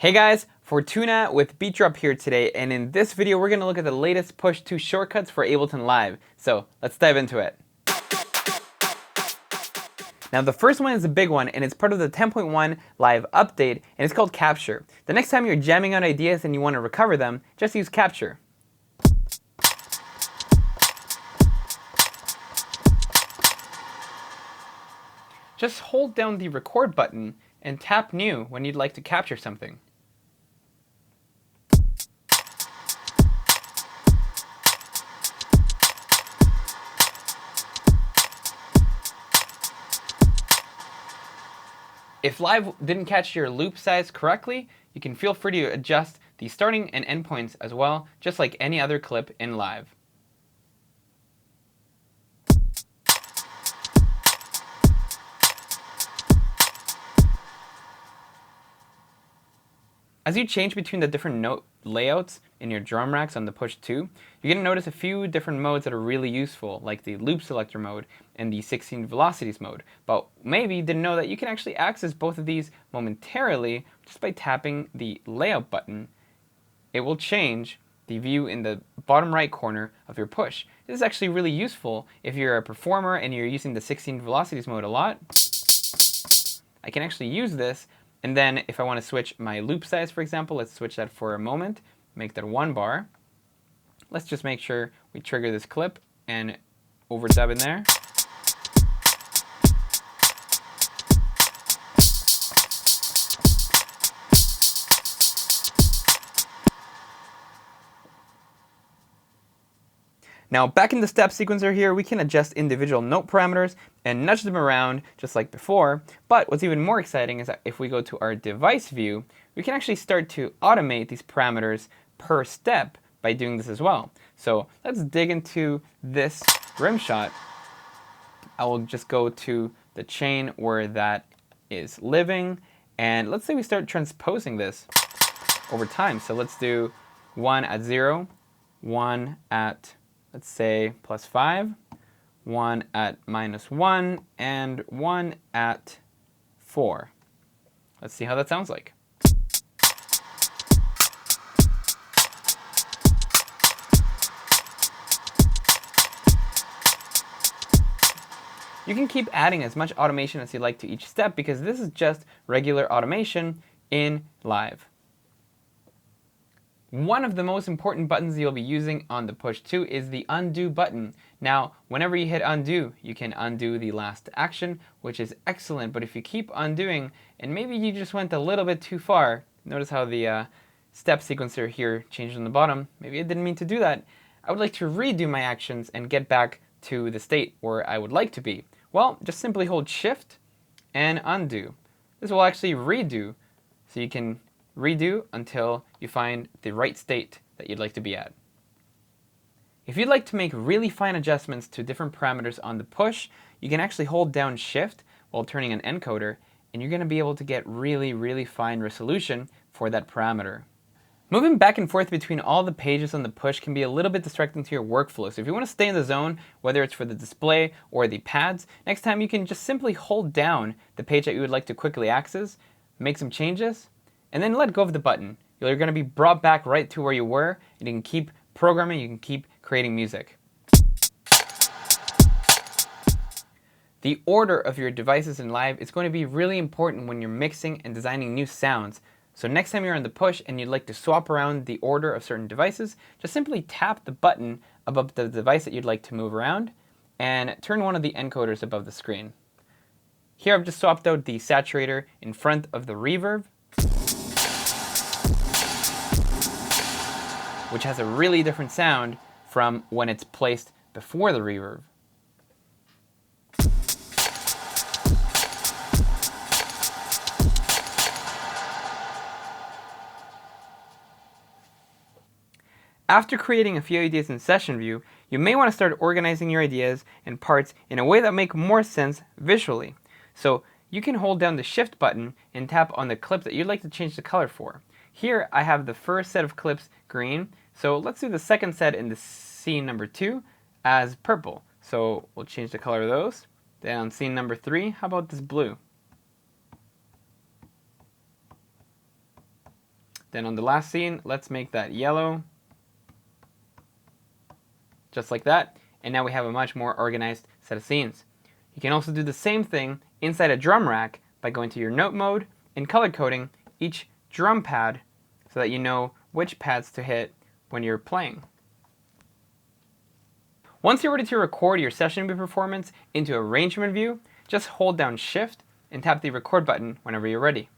Hey guys, Fortuna with Beat Drop here today, and in this video we're going to look at the latest push 2 shortcuts for Ableton Live. So let's dive into it. Now the first one is a big one, and it's part of the 10.1 Live update, and it's called Capture. The next time you're jamming out ideas and you want to recover them, just use Capture. Just hold down the record button and tap New when you'd like to capture something. If Live didn't catch your loop size correctly, you can feel free to adjust the starting and end points as well, just like any other clip in Live. As you change between the different note layouts in your drum racks on the Push 2, you're going to notice a few different modes that are really useful, like the loop selector mode and the 16 velocities mode. But maybe you didn't know that you can actually access both of these momentarily just by tapping the layout button. It will change the view in the bottom right corner of your push. This is actually really useful if you're a performer and you're using the 16 velocities mode a lot. I can actually use this. And then if I want to switch my loop size, for example, let's switch that for a moment, make that 1 bar. Let's just make sure we trigger this clip and overdub in there. Now back in the step sequencer here, we can adjust individual note parameters and nudge them around just like before. But what's even more exciting is that if we go to our device view, we can actually start to automate these parameters per step by doing this as well. So let's dig into this rim shot. I will just go to the chain where that is living, and let's say we start transposing this over time. So let's do 1 at 0, 1 at, let's say, +5, 1 at -1, and 1 at 4. Let's see how that sounds like. You can keep adding as much automation as you like to each step because this is just regular automation in Live. One of the most important buttons you'll be using on the Push 2 is the undo button. Now, whenever you hit undo, you can undo the last action, which is excellent, but if you keep undoing, and maybe you just went a little bit too far, notice how the step sequencer here changed on the bottom, maybe I didn't mean to do that. I would like to redo my actions and get back to the state where I would like to be. Well, just simply hold Shift and undo. This will actually redo, so you can redo until you find the right state that you'd like to be at. If you'd like to make really fine adjustments to different parameters on the push, you can actually hold down Shift while turning an encoder, and you're going to be able to get really fine resolution for that parameter. Moving back and forth between all the pages on the push can be a little bit distracting to your workflow, so if you want to stay in the zone, whether it's for the display or the pads, next time you can just simply hold down the page that you would like to quickly access, make some changes, and then let go of the button. You're going to be brought back right to where you were, and you can keep programming, you can keep creating music. The order of your devices in Live is going to be really important when you're mixing and designing new sounds. So next time you're on the push and you'd like to swap around the order of certain devices, just simply tap the button above the device that you'd like to move around and turn one of the encoders above the screen. Here I've just swapped out the saturator in front of the reverb, which has a really different sound from when it's placed before the reverb. After creating a few ideas in Session View, you may want to start organizing your ideas and parts in a way that make more sense visually. So you can hold down the Shift button and tap on the clip that you'd like to change the color for. Here I have the first set of clips green, so let's do the second set in the scene number 2 as purple. So we'll change the color of those. Then on scene number 3, how about this blue? Then on the last scene, let's make that yellow. Just like that. And now we have a much more organized set of scenes. You can also do the same thing inside a drum rack by going to your note mode and color coding each drum pad so that you know which pads to hit when you're playing. Once you're ready to record your session view performance into arrangement view, just hold down Shift and tap the record button whenever you're ready.